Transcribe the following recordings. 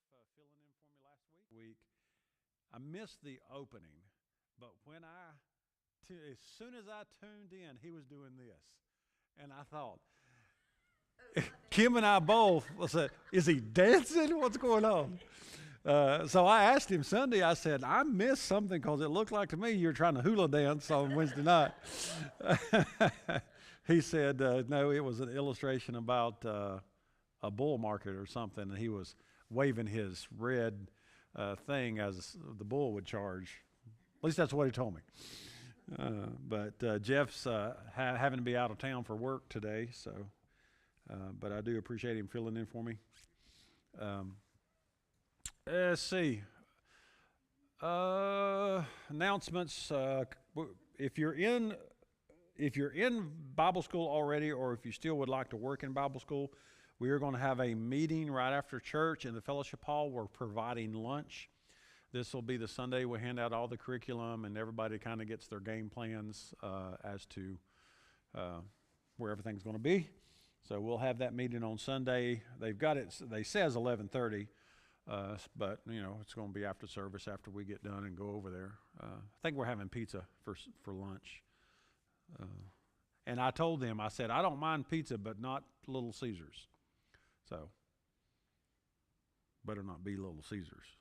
filling in for me last week. I missed the opening, but as soon as I tuned in, he was doing this, and I thought, Kim and I both said, "Is he dancing? What's going on?" So I asked him Sunday. I said, "I missed something because it looked like to me you're trying to hula dance on Wednesday night." He said, "No, it was an illustration about a bull market or something, and he was waving his red thing as the bull would charge. At least that's what he told me." But Jeff's having to be out of town for work today, so but I do appreciate him filling in for me. Let's see. Announcements. If you're in Bible school already, or if you still would like to work in Bible school, we are going to have a meeting right after church in the fellowship hall. We're providing lunch. This will be the Sunday we hand out all the curriculum, and everybody kind of gets their game plans as to where everything's going to be. So we'll have that meeting on Sunday. They've got it. They says 11:30, but it's going to be after service after we get done and go over there. I think we're having pizza for lunch. And I told them, I said, I don't mind pizza, but not Little Caesars. So better not be Little Caesars.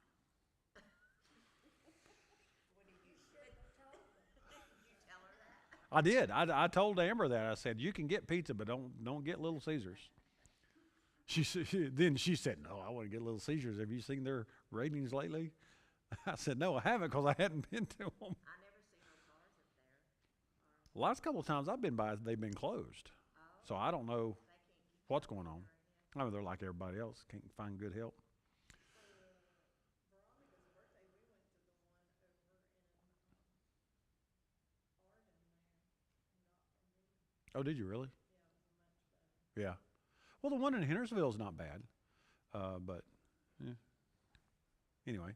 I did. I told Amber that. I said, you can get pizza, but don't get Little Caesars. Then she said, no, I want to get Little Caesars. Have you seen their ratings lately? I said, no, I haven't, because I hadn't been to them. I never seen no cars up there. The last couple of times I've been by, they've been closed. So I don't know what's going on. I mean, they're like everybody else, can't find good help. Oh, did you really? Yeah. Well, the one in Hendersonville is not bad, but anyway.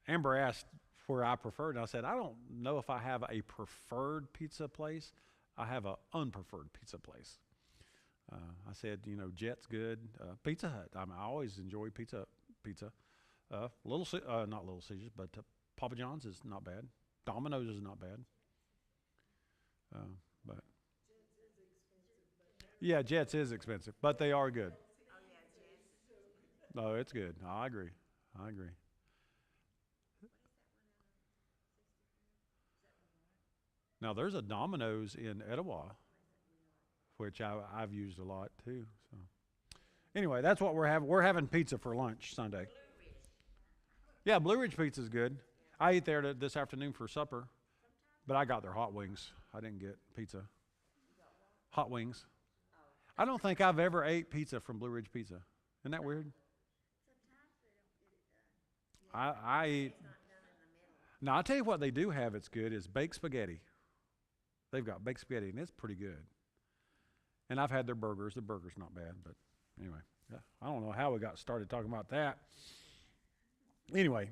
Amber asked where I preferred, and I said, I don't know if I have a preferred pizza place. I have an unpreferred pizza place. I said, Jet's good. Pizza Hut. I always enjoy pizza. Not Little Caesars, but Papa John's is not bad. Domino's is not bad. But yeah, Jets is expensive, but they are good. No, it's good. I agree. Now there's a Domino's in Etowah, which I've used a lot too. So anyway, that's what we're having. We're having pizza for lunch Sunday. Yeah, Blue Ridge Pizza is good. I ate there this afternoon for supper, but I got their hot wings. I didn't get pizza. Hot wings. I don't think I've ever ate pizza from Blue Ridge Pizza. Isn't that weird? I eat. Now, I'll tell you what they do have it's good is baked spaghetti. They've got baked spaghetti, and it's pretty good. And I've had their burgers. The burger's not bad, but anyway. Yeah, I don't know how we got started talking about that. Anyway,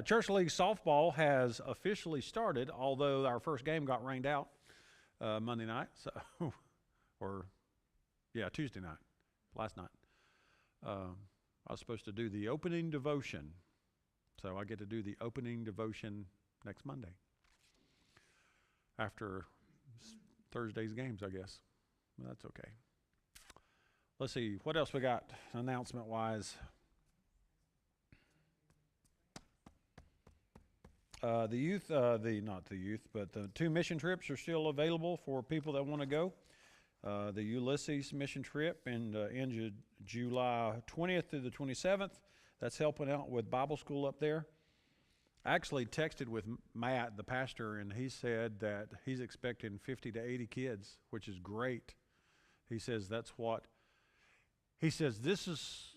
Church League softball has officially started, although our first game got rained out Monday night. So, Tuesday night, last night. I was supposed to do the opening devotion. So I get to do the opening devotion next Monday after Thursday's games, I guess. Well, that's okay. Let's see, what else we got announcement-wise? The youth, not the youth, but the 2 mission trips are still available for people that want to go. The Ulysses mission trip in July 20th through the 27th. That's helping out with Bible school up there. I actually texted with Matt, the pastor, and he said that he's expecting 50 to 80 kids, which is great. He says this is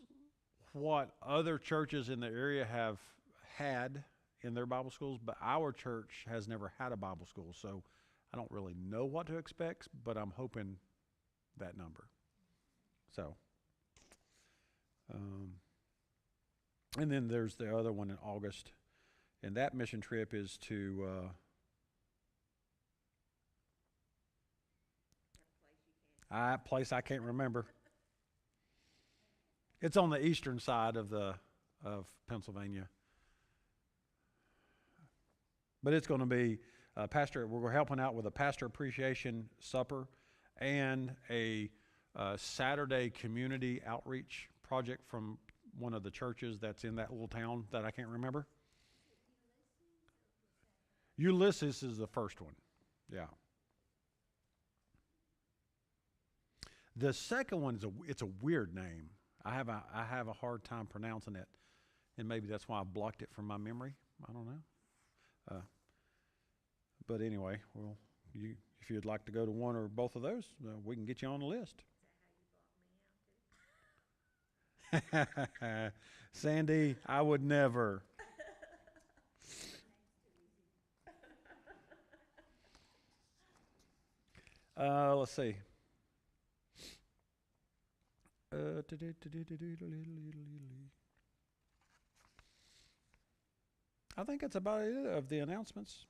what other churches in the area have had in their Bible schools, but our church has never had a Bible school, so I don't really know what to expect, but I'm hoping that number. So, and then there's the other one in August, and that mission trip is to a place I can't remember. It's on the eastern side of Pennsylvania. But it's going to be we're helping out with a pastor appreciation supper and a Saturday community outreach project from one of the churches that's in that little town that I can't remember. Ulysses is the first one. Yeah. The second one it's a weird name. I have a hard time pronouncing it, and maybe that's why I blocked it from my memory. I don't know. But anyway, well, if you'd like to go to one or both of those, we can get you on the list. Sandy, I would never. Let's see. I think that's about it of the announcements.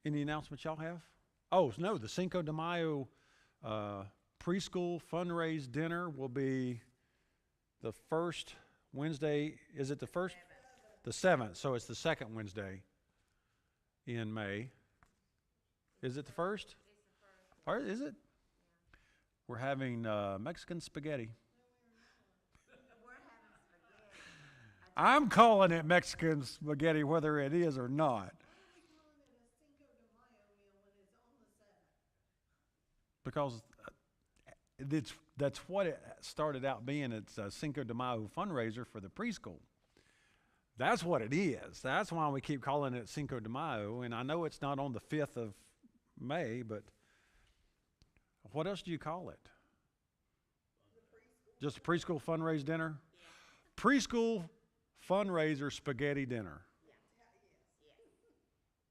Any announcements y'all have? Oh, no, the Cinco de Mayo preschool fundraise dinner will be the first Wednesday. Is it the first? The 7th. So it's the second Wednesday in May. Is it the first? Or is it? We're having Mexican spaghetti. I'm calling it Mexican spaghetti whether it is or not. Because that's what it started out being. It's a Cinco de Mayo fundraiser for the preschool. That's what it is. That's why we keep calling it Cinco de Mayo. And I know it's not on the 5th of May, but what else do you call it? Just a preschool fundraise dinner? Yeah. Preschool fundraiser spaghetti dinner. Yeah. Yes.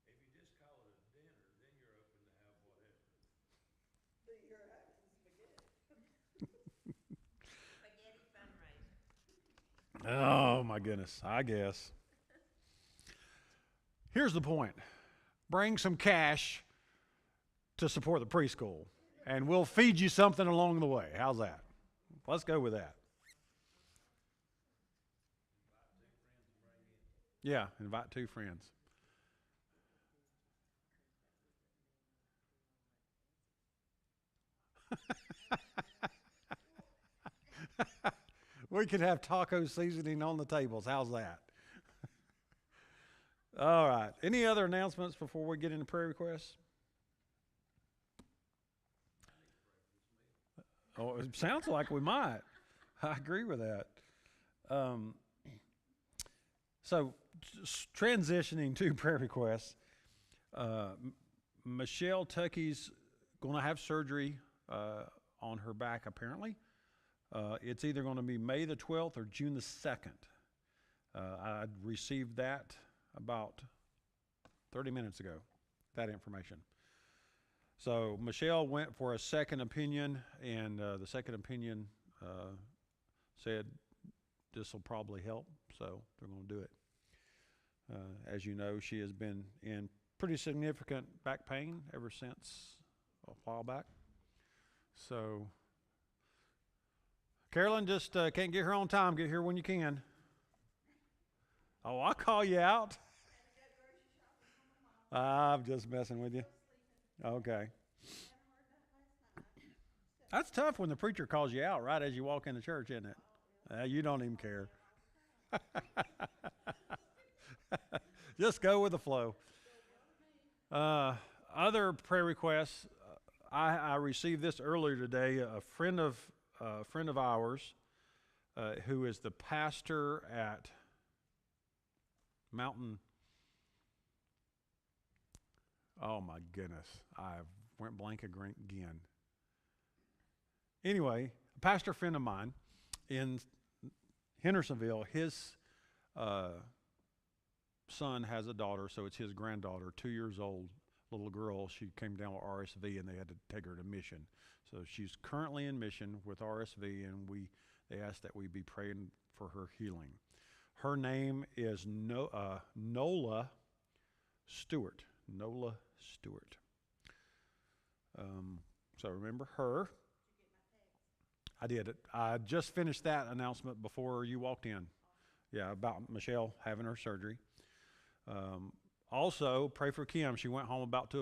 If you just call it a dinner, then you're open to have whatever. But you're having spaghetti fundraiser. Oh my goodness, I guess. Here's the point. Bring some cash to support the preschool, and we'll feed you something along the way. How's that? Let's go with that. Yeah, invite 2 friends. We could have taco seasoning on the tables. How's that? All right. Any other announcements before we get into prayer requests? Oh, it sounds like we might. I agree with that. So, transitioning to prayer requests, Michelle Tuckey's going to have surgery on her back, apparently. It's either going to be May the 12th or June the 2nd. I received that about 30 minutes ago, that information. So Michelle went for a second opinion, and the second opinion said this will probably help, so they're going to do it. As you know, she has been in pretty significant back pain ever since a while back. So Carolyn, just can't get here on time. Get here when you can. Oh, I'll call you out. I'm just messing with you. Okay. That's tough when the preacher calls you out right as you walk into church, isn't it? You don't even care. Just go with the flow. Other prayer requests. I received this earlier today. A friend of ours, who is the pastor at Mountain. Oh my goodness, I went blank again. Anyway, a pastor friend of mine in Hendersonville, his son has a daughter, so it's his granddaughter, 2 years old, little girl. She came down with RSV, and they had to take her to mission. So she's currently in mission with RSV, and they asked that we be praying for her healing. Her name is Nola Stewart. Nola Stewart. So remember her. I did it. I just finished that announcement before you walked in. Yeah, about Michelle having her surgery. Also, pray for Kim. She went home about 2